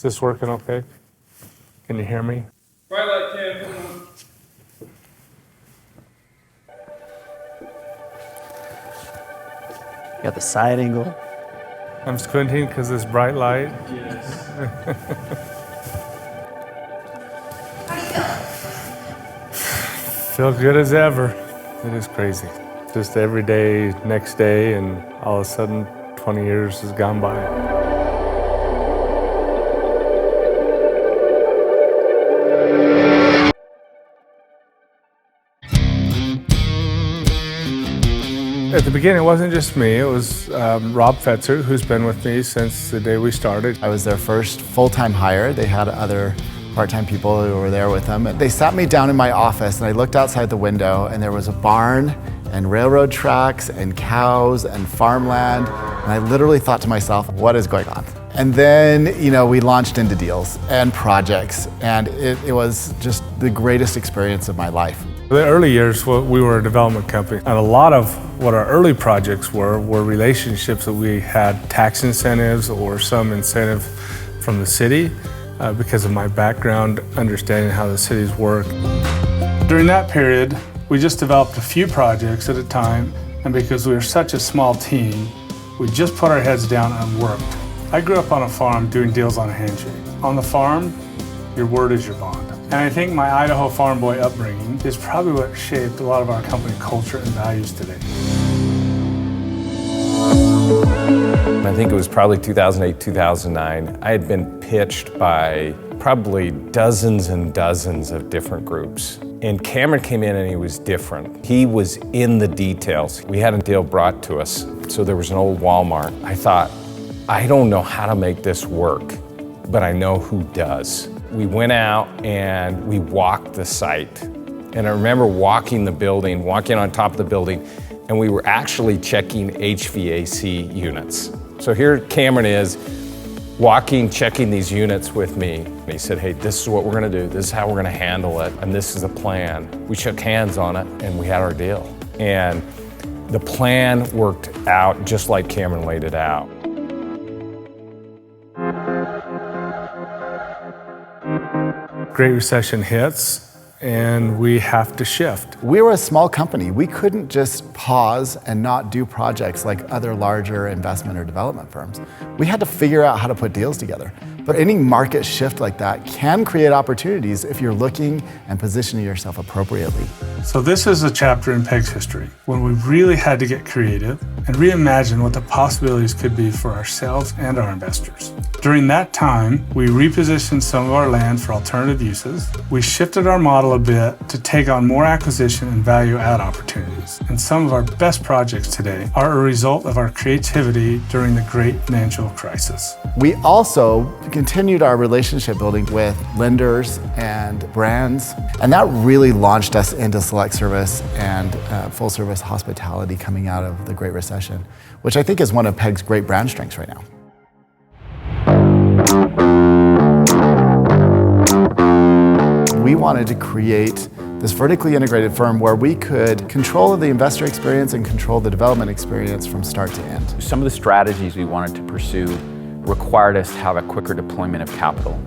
Is this working okay? Can you hear me? Bright light, Cam. You got the side angle. I'm squinting because it's bright light. Yes. Feel good as ever. It is crazy. Just every day, next day, and all of a sudden, 20 years has gone by. At the beginning, it wasn't just me. It was Rob Fetzer, who's been with me since the day we started. I was their first full-time hire. They had other part-time people who were there with them. They sat me down in my office and I looked outside the window and there was a barn and railroad tracks and cows and farmland. And I literally thought to myself, what is going on? And then, we launched into deals and projects, and it was just the greatest experience of my life. The early years, we were a development company, and a lot of what our early projects were relationships that we had, tax incentives or some incentive from the city because of my background, understanding how the cities work. During that period, we just developed a few projects at a time, and because we were such a small team, we just put our heads down and worked. I grew up on a farm doing deals on a handshake. On the farm, your word is your bond. And I think my Idaho farm boy upbringing is probably what shaped a lot of our company culture and values today. I think it was probably 2008, 2009. I had been pitched by probably dozens and dozens of different groups. And Cameron came in and he was different. He was in the details. We had a deal brought to us. So there was an old Walmart. I thought, I don't know how to make this work, but I know who does. We went out and we walked the site. And I remember walking the building, walking on top of the building, and we were actually checking HVAC units. So here Cameron is walking, checking these units with me. And he said, hey, this is what we're gonna do. This is how we're gonna handle it. And this is the plan. We shook hands on it and we had our deal. And the plan worked out just like Cameron laid it out. Great Recession hits, and we have to shift. We were a small company. We couldn't just pause and not do projects like other larger investment or development firms. We had to figure out how to put deals together. But any market shift like that can create opportunities if you're looking and positioning yourself appropriately. So this is a chapter in PEG's history when we really had to get creative and reimagine what the possibilities could be for ourselves and our investors. During that time, we repositioned some of our land for alternative uses. We shifted our model a bit to take on more acquisition and value add opportunities. And some of our best projects today are a result of our creativity during the great financial crisis. We also continued our relationship building with lenders and brands, and that really launched us into select service and full service hospitality coming out of the Great Recession, which I think is one of PEG's great brand strengths right now. We wanted to create this vertically integrated firm where we could control the investor experience and control the development experience from start to end. Some of the strategies we wanted to pursue required us to have a quicker deployment of capital.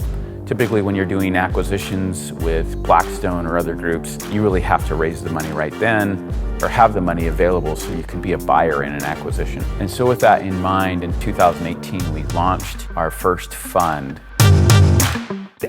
Typically when you're doing acquisitions with Blackstone or other groups, you really have to raise the money right then or have the money available so you can be a buyer in an acquisition. And so with that in mind, in 2018 we launched our first fund.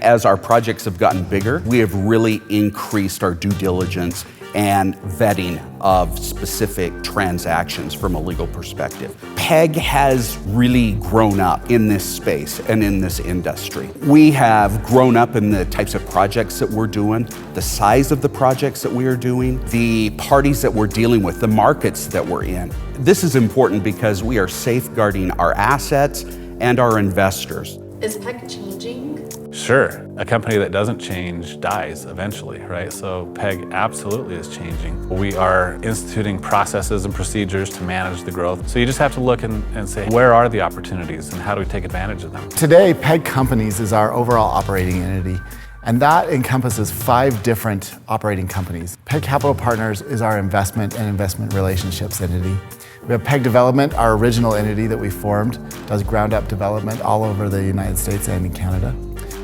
As our projects have gotten bigger, we have really increased our due diligence and vetting of specific transactions from a legal perspective. PEG has really grown up in this space and in this industry. We have grown up in the types of projects that we're doing, the size of the projects that we are doing, the parties that we're dealing with, the markets that we're in. This is important because we are safeguarding our assets and our investors. Is PEG changing? Sure, a company that doesn't change dies eventually, right? So PEG absolutely is changing. We are instituting processes and procedures to manage the growth. So you just have to look and say, where are the opportunities and how do we take advantage of them? Today, PEG Companies is our overall operating entity, and that encompasses 5 different operating companies. PEG Capital Partners is our investment and investment relationships entity. We have PEG Development, our original entity that we formed, does ground-up development all over the United States and in Canada.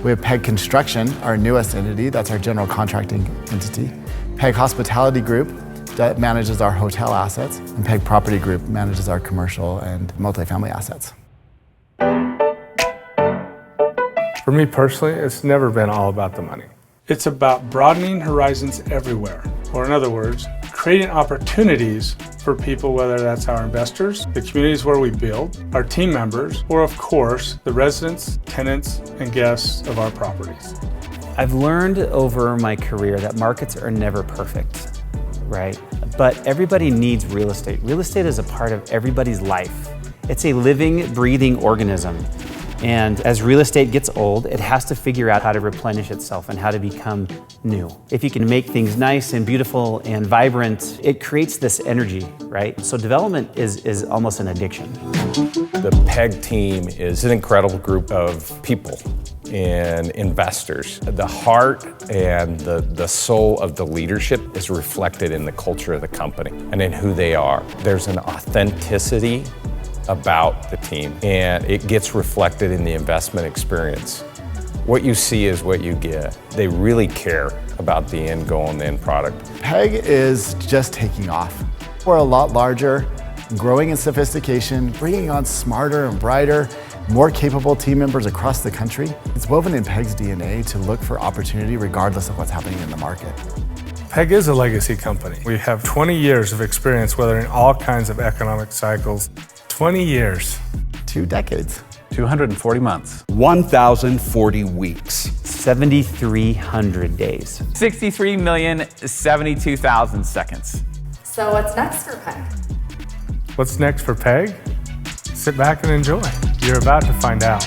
We have PEG Construction, our newest entity, that's our general contracting entity. PEG Hospitality Group that manages our hotel assets, and PEG Property Group manages our commercial and multifamily assets. For me personally, it's never been all about the money. It's about broadening horizons everywhere, or in other words, creating opportunities for people, whether that's our investors, the communities where we build, our team members, or of course, the residents, tenants, and guests of our properties. I've learned over my career that markets are never perfect, right? But everybody needs real estate. Real estate is a part of everybody's life. It's a living, breathing organism. And as real estate gets old, it has to figure out how to replenish itself and how to become new. If you can make things nice and beautiful and vibrant, it creates this energy, right? So development is almost an addiction. The PEG team is an incredible group of people and investors. The heart and the soul of the leadership is reflected in the culture of the company and in who they are. There's an authenticity about the team, and it gets reflected in the investment experience. What you see is what you get. They really care about the end goal and the end product. PEG is just taking off. We're a lot larger, growing in sophistication, bringing on smarter and brighter, more capable team members across the country. It's woven in PEG's DNA to look for opportunity regardless of what's happening in the market. PEG is a legacy company. We have 20 years of experience weathering all kinds of economic cycles. 20 years. 2 decades. 240 months. 1,040 weeks. 7,300 days. 63,072,000 seconds. So what's next for PEG? What's next for PEG? Sit back and enjoy. You're about to find out.